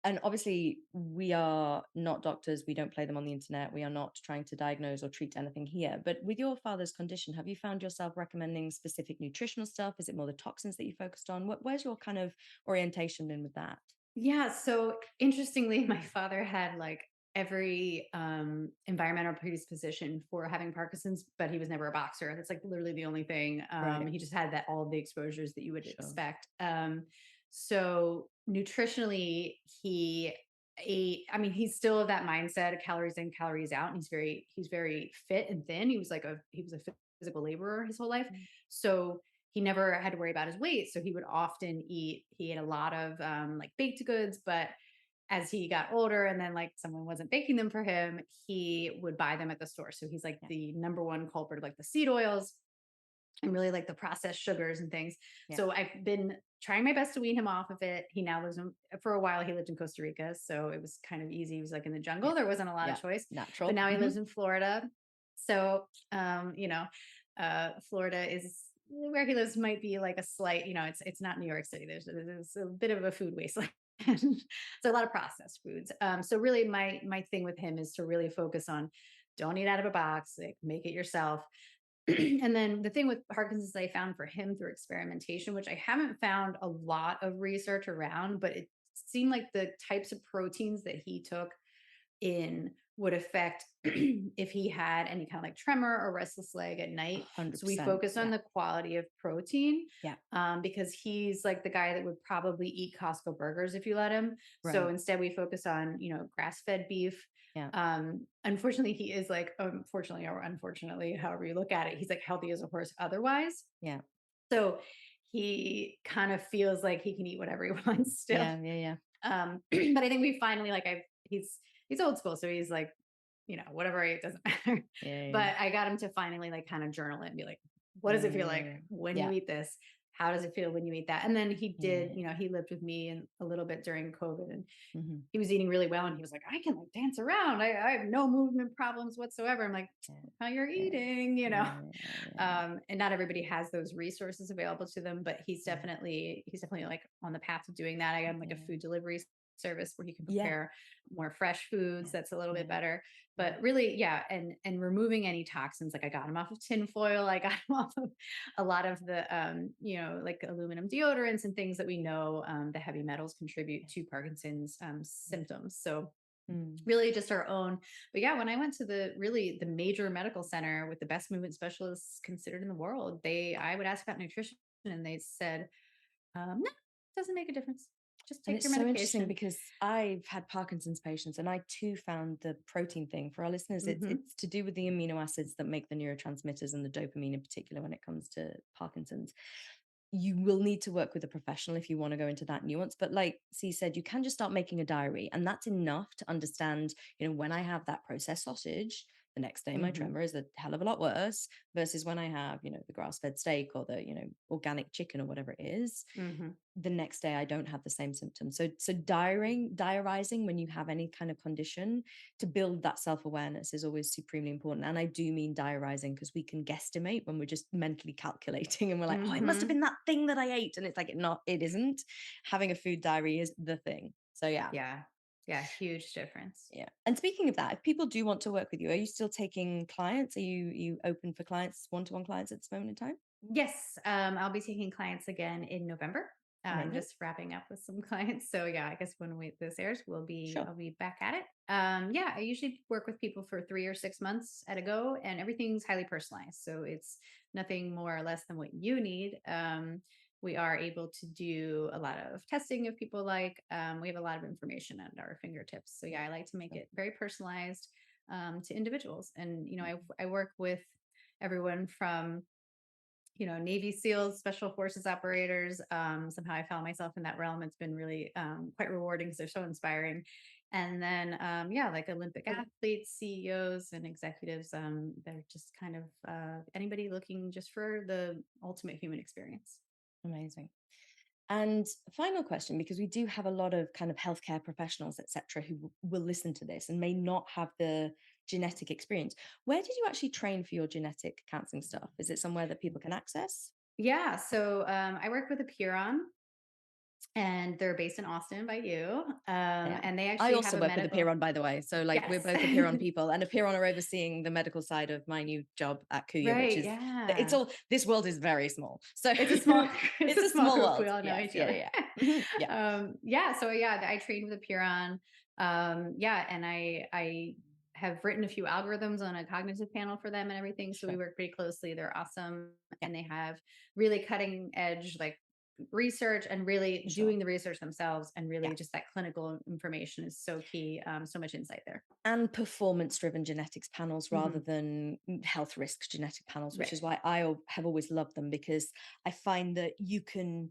And obviously, we are not doctors. We don't play them on the internet. We are not trying to diagnose or treat anything here. But with your father's condition, have you found yourself recommending specific nutritional stuff? Is it more the toxins that you focused on? Where's your kind of orientation been with that? Yeah, so interestingly, my father had like every environmental predisposition for having Parkinson's, but he was never a boxer. That's like literally the only thing. Right. He just had that all of the exposures that you would Sure. expect. So nutritionally, he ate, I mean, he's still of that mindset, calories in, calories out, and he's very fit and thin. He was a physical laborer his whole life. Mm, So he never had to worry about his weight. So he ate a lot of like baked goods, but as he got older and then like someone wasn't baking them for him, he would buy them at the store. So he's like yeah. the number one culprit of like the seed oils and really like the processed sugars and things. Yeah. So I've been trying my best to wean him off of it. He now lives for a while. He lived in Costa Rica. So it was kind of easy. He was like in the Yeah. jungle. There wasn't a lot Yeah. of choice, but Natural. now he Hmm. lives in Florida. So, Florida is where he lives might be like a slight, it's not New York City. There's a bit of a food wasteland. So a lot of processed foods. So really my thing with him is to really focus on don't eat out of a box, like make it yourself. And then the thing with Parkinson's, I found for him through experimentation, which I haven't found a lot of research around, but it seemed like the types of proteins that he took in would affect if he had any kind of like tremor or restless leg at night. So we 100%. focus on the quality of protein, Yeah. because he's like the guy that would probably eat Costco burgers if you let him. So Right. instead we focus on, grass-fed beef. Yeah. Unfortunately, he is like, unfortunately or unfortunately, however you look at it, he's like healthy as a horse otherwise. Yeah. So he kind of feels like he can eat whatever he wants still. Yeah. Yeah. Yeah. But I think we finally like he's old school, so he's like, whatever I eat doesn't matter. Yeah. Yeah. But I got him to finally like kind of journal it and be like, what does it feel like when you Yeah. eat this? How does it feel when you eat that? And then he did, Yeah. he lived with me and a little bit during COVID, and Mhm. he was eating really well, and he was like, I can like dance around. I have no movement problems whatsoever. I'm like, Yeah. how you're Yeah. eating, Yeah. and not everybody has those resources available to them, but he's Yeah. definitely like on the path of doing that. I got him like a Yeah. food delivery service where he can Yeah. prepare more fresh foods. Yeah. That's a little bit Yeah. better. But really, yeah, and removing any toxins. Like I got him off of tinfoil. I got him off of a lot of the like aluminum deodorants and things that we know the heavy metals contribute to Parkinson's symptoms. So Mm. really just our own. But yeah, when I went to the major medical center with the best movement specialists considered in the world, I would ask about nutrition and they said, no, doesn't make a difference. Just And take it's your so interesting medication. because I've had Parkinson's patients and I too found the protein thing for our listeners. Hmm. It's to do with the amino acids that make the neurotransmitters and the dopamine in particular when it comes to Parkinson's. You will need to work with a professional if you want to go into that nuance. But like C said, you can just start making a diary, and that's enough to understand, when I have that processed sausage, the next day my Hmm. tremor is a hell of a lot worse versus when I have, the grass-fed steak or the, organic chicken or whatever it is. Hmm. The next day I don't have the same symptoms. So diarizing when you have any kind of condition to build that self-awareness is always supremely important. And I do mean diarizing because we can guesstimate when we're just mentally calculating and we're like, oh, it must have Hmm. been that thing that I ate. And it's like, it isn't. Having a food diary is the thing. So yeah. Yeah. Yeah. Huge difference. Yeah. And speaking of that, if people do want to work with you, are you still taking clients? Are you open for clients, one-to-one clients at this moment in time? Yes, I'll be taking clients again in November. Amazing. Just wrapping up with some clients. So yeah, I guess when this airs, Sure. I'll be back at it. Yeah, I usually work with people for 3 or 6 months at a go, and everything's highly personalized. So it's nothing more or less than what you need. We are able to do a lot of testing if people like. We have a lot of information at our fingertips. So yeah, I like to make it very personalized to individuals. And I work with everyone from Navy SEALs, special forces operators. Somehow I found myself in that realm. It's been really quite rewarding because they're so inspiring. And then, yeah, like Olympic athletes, CEOs, and executives. They're just kind of anybody looking just for the ultimate human experience. Amazing. And final question, because we do have a lot of kind of healthcare professionals, etc., who will listen to this and may not have the genetic experience. Where did you actually train for your genetic counseling stuff? Is it somewhere that people can access? Yeah. So I work with a Puron, and they're based in Austin by you. Yeah. And they I actually have also a work with medical. Apeiron, by the way. So like we're Yes. both Apeiron people, and Apeiron are overseeing the medical side of my new job at Kuya, which Right. is it's Yeah. all this world is very small. So It's a small, it's it's a a small small group. We world. all know Yes. each Yeah. other. Yeah. Mhm. Yeah. Yeah. So yeah, I trained with a Puron. Yeah, and I have written a few algorithms on a cognitive panel for them and everything. So we Sure. work pretty closely. They're awesome, Yeah. and they have really cutting edge like research and really For sure. doing the research themselves. And Yeah. really, just that clinical information is so key. So much insight there. And performance driven genetics panels rather Mhm. than health risk genetic panels, which Right. is why have always loved them, because I find that you can,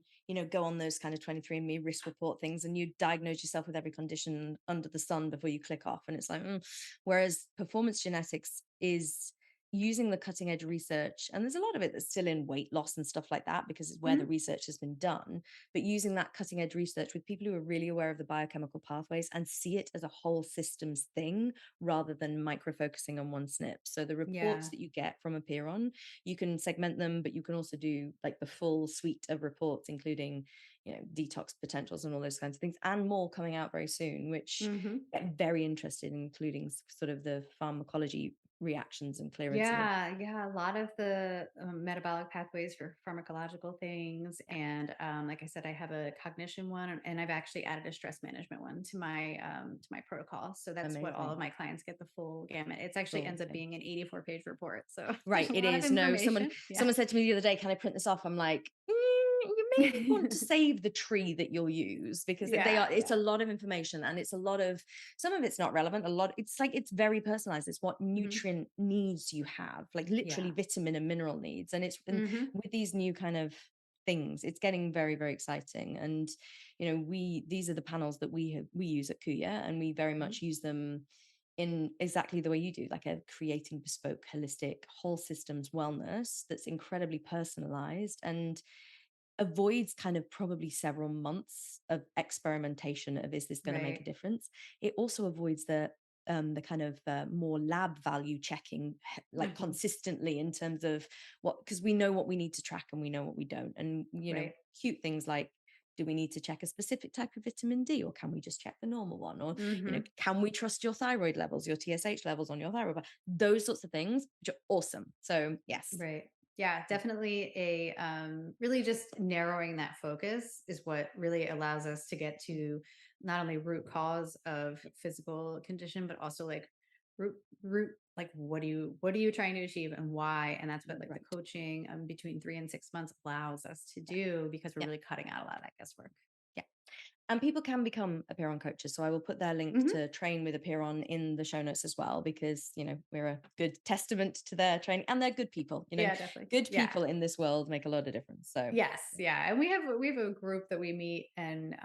go on those kind of 23andMe risk report things and you diagnose yourself with every condition under the sun before you click off. And it's like, whereas performance genetics is using the cutting edge research. And there's a lot of it that's still in weight loss and stuff like that, because it's where the Mhm. research has been done, but using that cutting edge research with people who are really aware of the biochemical pathways and see it as a whole systems thing rather than micro focusing on one SNP. So the reports Yeah. that you get from Apeiron, you can segment them, but you can also do like the full suite of reports, including, detox potentials and all those kinds of things, and more coming out very soon, which Hmm. get very interested in, including sort of the pharmacology reactions and clearance. Yeah. A lot of the metabolic pathways for pharmacological things. And like I said, I have a cognition one, and I've actually added a stress management one to my protocol. So that's what all Amazing. of my clients get, the full gamut. It actually ends up being an 84-page report. So Right, a it lot of is. No, someone information. said to me the other day, can I print this off? I'm like, you may want to save the tree that you'll use, because it's a lot of information, and it's a lot of, some of it's not relevant. A lot, it's very personalized. It's what nutrient needs you have, like literally vitamin and mineral needs. And with these new kind of things, it's getting very, very exciting. And, these are the panels that we use at Kuya, and we very much use them in exactly the way you do, like a creating bespoke, holistic, whole systems wellness that's incredibly personalized and avoids kind of probably several months of experimentation of, is this going to make a difference? It also avoids the kind of more lab value checking, like consistently, in terms of because we know what we need to track and we know what we don't. And, cute things like, do we need to check a specific type of vitamin D, or can we just check the normal one? Or, can we trust your thyroid levels, your TSH levels on your thyroid? Those sorts of things, which are awesome. So yes. Right. Yeah, definitely really just narrowing that focus is what really allows us to get to not only root cause of physical condition, but also like root, like what are you trying to achieve and why? And that's what the coaching between 3 and 6 months allows us to do, because we're really cutting out a lot of that guesswork. Yeah. And people can become Apeiron coaches. So I will put their link to train with Apeiron in the show notes as well, because, we're a good testament to their training, and they're good people, definitely. Good people in this world make a lot of difference. So yes. Yeah. And we have a group that we meet, and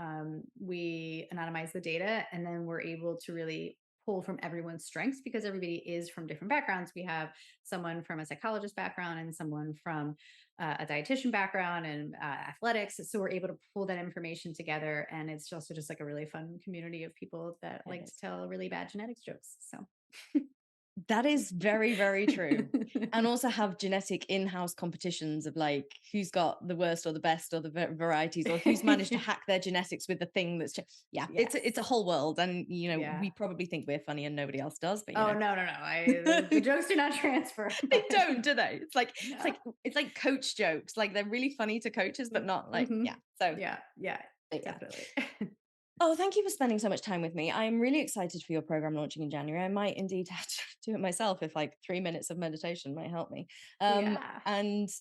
we anonymize the data, and then we're able to really pull from everyone's strengths, because everybody is from different backgrounds. We have someone from a psychologist background and someone from a dietitian background and athletics. So we're able to pull that information together. And it's also just like a really fun community of people that like to tell really bad genetics jokes. So that is very, very true. And also have genetic in-house competitions of like who's got the worst or the best or the varieties, or who's managed to hack their genetics with the thing that's it's a whole world. And we probably think we're funny and nobody else does, but no, the jokes do not transfer. They don't, do they? It's like coach jokes, like they're really funny to coaches, but not like so definitely. Oh, thank you for spending so much time with me. I'm really excited for your program launching in January. I might indeed have to do it myself if like 3 minutes of meditation might help me. And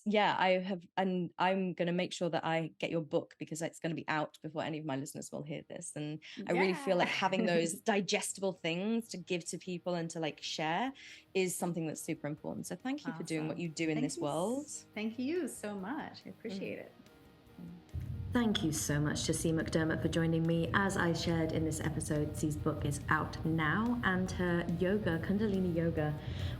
I'm going to make sure that I get your book, because it's going to be out before any of my listeners will hear this. And I really feel like having those digestible things to give to people and to like share is something that's super important. So thank you for doing what you do in this world. Thank you so much. I appreciate it. Thank you so much to Cee McDermott for joining me. As I shared in this episode, Cee's book is out now, and her Kundalini Yoga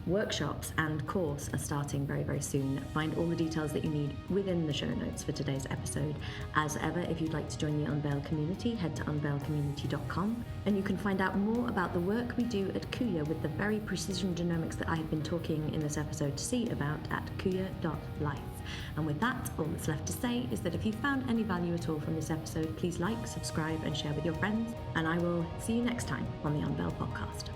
workshops and course are starting very, very soon. Find all the details that you need within the show notes for today's episode. As ever, if you'd like to join the Unveil community, head to unveilcommunity.com, and you can find out more about the work we do at Kuya with the very precision genomics that I have been talking in this episode to Cee about at kuya.life. And with that, all that's left to say is that if you found any value at all from this episode, please like, subscribe, and share with your friends. And I will see you next time on the Unveil Podcast.